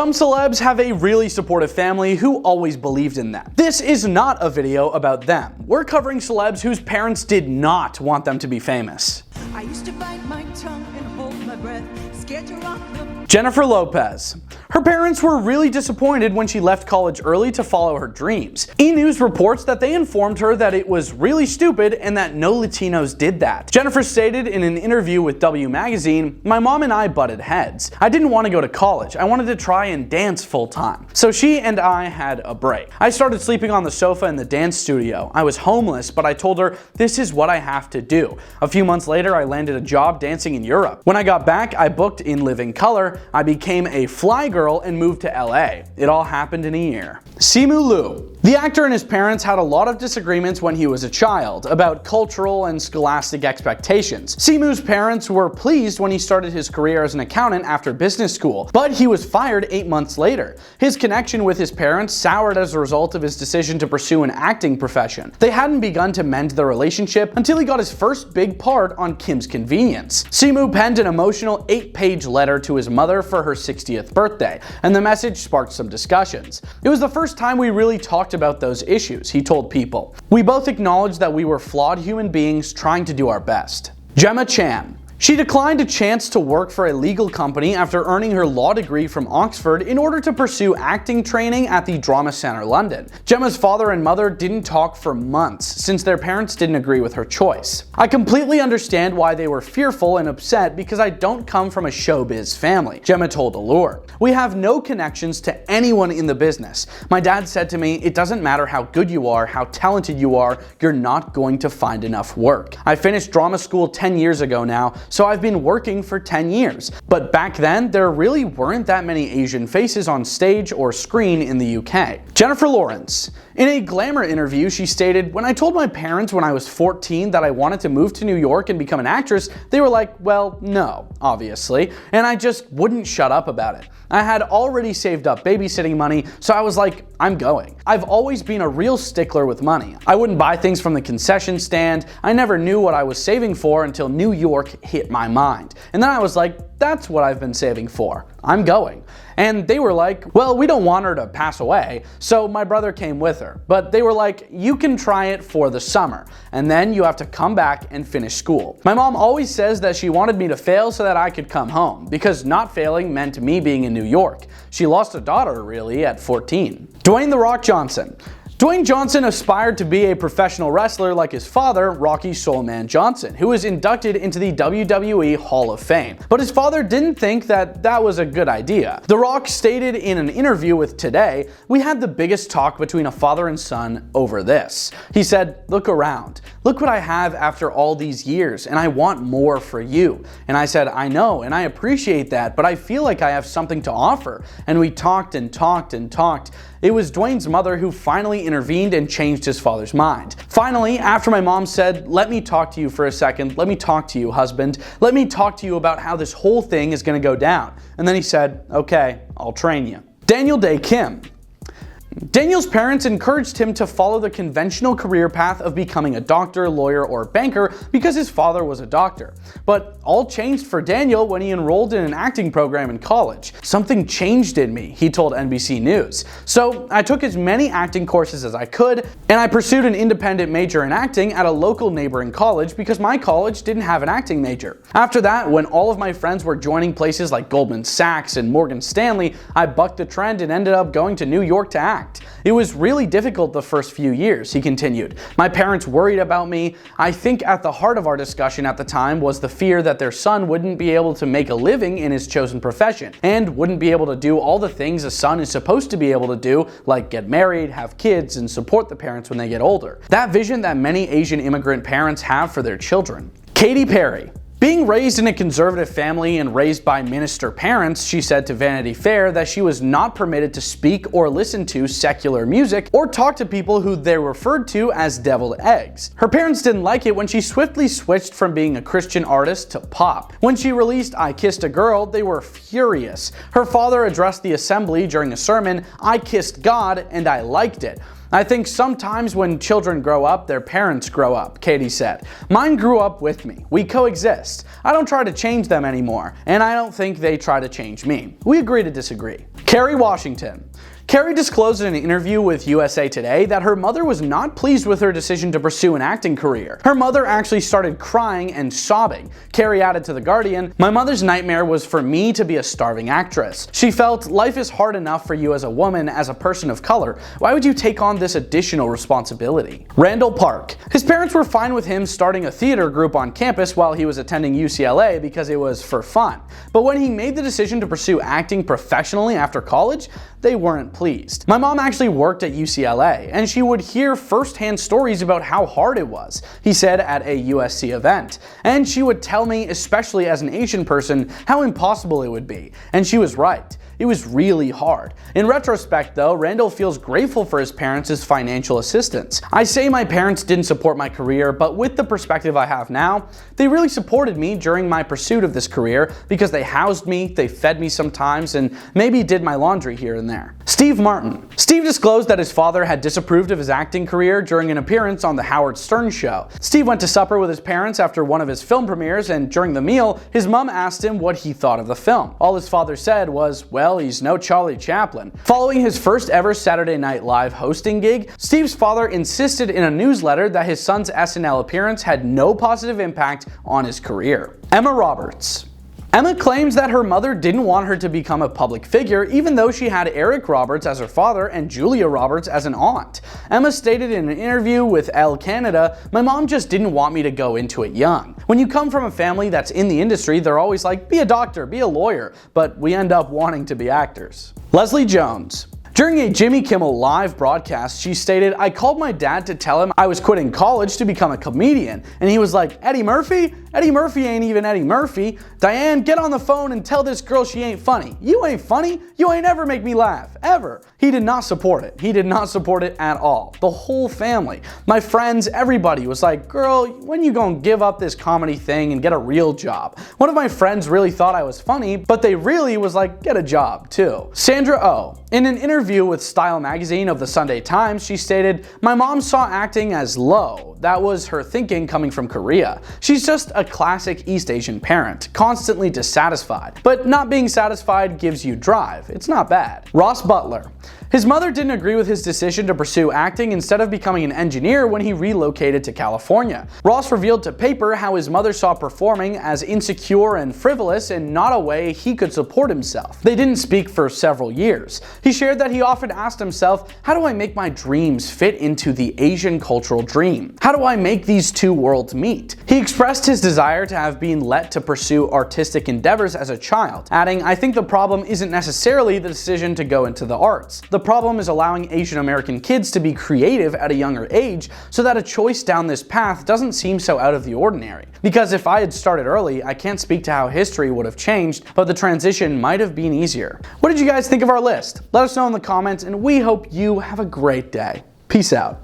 Some celebs have a really supportive family who always believed in them. This is not a video about them. We're covering celebs whose parents did not want them to be famous. I used to bite my tongue and hold my breath, scared to rock the... Jennifer Lopez. Her parents were really disappointed when she left college early to follow her dreams. E! News reports that they informed her that it was really stupid and that no Latinos did that. Jennifer stated in an interview with W Magazine, "My mom and I butted heads. I didn't want to go to college. I wanted to try and dance full time. So she and I had a break. I started sleeping on the sofa in the dance studio. I was homeless, but I told her, this is what I have to do. A few months later, I landed a job dancing in Europe. When I got back, I booked in Living Color. I became a fly girl and moved to LA. It all happened in a year." Simu Liu. The actor and his parents had a lot of disagreements when he was a child about cultural and scholastic expectations. Simu's parents were pleased when he started his career as an accountant after business school, but he was fired 8 months later. His connection with his parents soured as a result of his decision to pursue an acting profession. They hadn't begun to mend their relationship until he got his first big part on Kim's Convenience. Simu penned an emotional 8-page letter to his mother for her 60th birthday, and the message sparked some discussions. It was the first time we really talked about those issues, he told People. We both acknowledged that we were flawed human beings trying to do our best. Gemma Chan. She declined a chance to work for a legal company after earning her law degree from Oxford in order to pursue acting training at the Drama Centre London. Gemma's father and mother didn't talk for months since their parents didn't agree with her choice. "I completely understand why they were fearful and upset because I don't come from a showbiz family," Gemma told Allure. "We have no connections to anyone in the business. My dad said to me, it doesn't matter how good you are, how talented you are, you're not going to find enough work. I finished drama school 10 years ago now, so I've been working for 10 years. But back then, there really weren't that many Asian faces on stage or screen in the UK. Jennifer Lawrence. In a Glamour interview, she stated, "When I told my parents when I was 14 that I wanted to move to New York and become an actress, they were like, well, no, obviously, and I just wouldn't shut up about it. I had already saved up babysitting money, so I was like, I'm going. I've always been a real stickler with money. I wouldn't buy things from the concession stand. I never knew what I was saving for until New York hit my mind. And then I was like, that's what I've been saving for. I'm going." And they were like, well, we don't want her to pass away, so my brother came with her. But they were like, you can try it for the summer, and then you have to come back and finish school. My mom always says that she wanted me to fail so that I could come home, because not failing meant me being in New York. She lost a daughter, really, at 14. Dwayne "The Rock" Johnson. Dwayne Johnson aspired to be a professional wrestler like his father, Rocky Soulman Johnson, who was inducted into the WWE Hall of Fame. But his father didn't think that that was a good idea. The Rock stated in an interview with Today, "We had the biggest talk between a father and son over this. He said, look around. Look what I have after all these years, and I want more for you. And I said, I know, and I appreciate that, but I feel like I have something to offer. And we talked and talked and talked. It was Dwayne's mother who finally intervened and changed his father's mind. Finally, after my mom said, let me talk to you for a second, let me talk to you, husband, let me talk to you about how this whole thing is going to go down. And then he said, okay, I'll train you." Daniel Day Kim. Daniel's parents encouraged him to follow the conventional career path of becoming a doctor, lawyer, or banker because his father was a doctor. But all changed for Daniel when he enrolled in an acting program in college. "Something changed in me," he told NBC News. "So I took as many acting courses as I could, and I pursued an independent major in acting at a local neighboring college because my college didn't have an acting major. After that, when all of my friends were joining places like Goldman Sachs and Morgan Stanley, I bucked the trend and ended up going to New York to act. It was really difficult the first few years," he continued. "My parents worried about me. I think at the heart of our discussion at the time was the fear that their son wouldn't be able to make a living in his chosen profession and wouldn't be able to do all the things a son is supposed to be able to do, like get married, have kids, and support the parents when they get older. That vision that many Asian immigrant parents have for their children." Katy Perry. Being raised in a conservative family and raised by minister parents, she said to Vanity Fair that she was not permitted to speak or listen to secular music or talk to people who they referred to as deviled eggs. Her parents didn't like it when she swiftly switched from being a Christian artist to pop. When she released I Kissed a Girl, they were furious. Her father addressed the assembly during a sermon, "I kissed God and I liked it." I think sometimes when children grow up, their parents grow up, Katy said. Mine grew up with me. We coexist. I don't try to change them anymore, and I don't think they try to change me. We agree to disagree. Kerry Washington. Kerry disclosed in an interview with USA Today that her mother was not pleased with her decision to pursue an acting career. Her mother actually started crying and sobbing. Kerry added to The Guardian, "My mother's nightmare was for me to be a starving actress. She felt, life is hard enough for you as a woman, as a person of color. Why would you take on this additional responsibility?" Randall Park. His parents were fine with him starting a theater group on campus while he was attending UCLA because it was for fun. But when he made the decision to pursue acting professionally after college, they weren't pleased. "My mom actually worked at UCLA, and she would hear firsthand stories about how hard it was," he said at a USC event. "And she would tell me, especially as an Asian person, how impossible it would be. And she was right. It was really hard." In retrospect though, Randall feels grateful for his parents' financial assistance. "I say my parents didn't support my career, but with the perspective I have now, they really supported me during my pursuit of this career because they housed me, they fed me sometimes, and maybe did my laundry here and there." Steve Martin. Steve disclosed that his father had disapproved of his acting career during an appearance on The Howard Stern Show. Steve went to supper with his parents after one of his film premieres, and during the meal, his mom asked him what he thought of the film. All his father said was, "Well, he's no Charlie Chaplin." Following his first ever Saturday Night Live hosting gig, Steve's father insisted in a newsletter that his son's SNL appearance had no positive impact on his career. Emma Roberts. Emma claims that her mother didn't want her to become a public figure even though she had Eric Roberts as her father and Julia Roberts as an aunt. Emma stated in an interview with Elle Canada, "My mom just didn't want me to go into it young. When you come from a family that's in the industry, they're always like, be a doctor, be a lawyer, but we end up wanting to be actors." Leslie Jones. During a Jimmy Kimmel Live broadcast, she stated, "I called my dad to tell him I was quitting college to become a comedian, and he was like, Eddie Murphy? Eddie Murphy ain't even Eddie Murphy. Diane, get on the phone and tell this girl she ain't funny. You ain't funny. You ain't ever make me laugh. Ever." He did not support it. He did not support it at all. The whole family, my friends, everybody was like, "Girl, when you gonna give up this comedy thing and get a real job?" One of my friends really thought I was funny, but they really was like, "Get a job too." Sandra Oh. In an interview with Style magazine of the Sunday Times, she stated, "My mom saw acting as low. That was her thinking coming from Korea. She's just a classic East Asian parent, constantly dissatisfied. But not being satisfied gives you drive. It's not bad." Ross Butler. His mother didn't agree with his decision to pursue acting instead of becoming an engineer when he relocated to California. Ross revealed to Paper how his mother saw performing as insecure and frivolous and not a way he could support himself. They didn't speak for several years. He shared that he often asked himself, "How do I make my dreams fit into the Asian cultural dream? How do I make these two worlds meet?" He expressed his desire to have been let to pursue artistic endeavors as a child, adding, "I think the problem isn't necessarily the decision to go into the arts. The problem is allowing Asian American kids to be creative at a younger age so that a choice down this path doesn't seem so out of the ordinary. Because if I had started early, I can't speak to how history would have changed, but the transition might have been easier." What did you guys think of our list? Let us know in the comments, and we hope you have a great day. Peace out.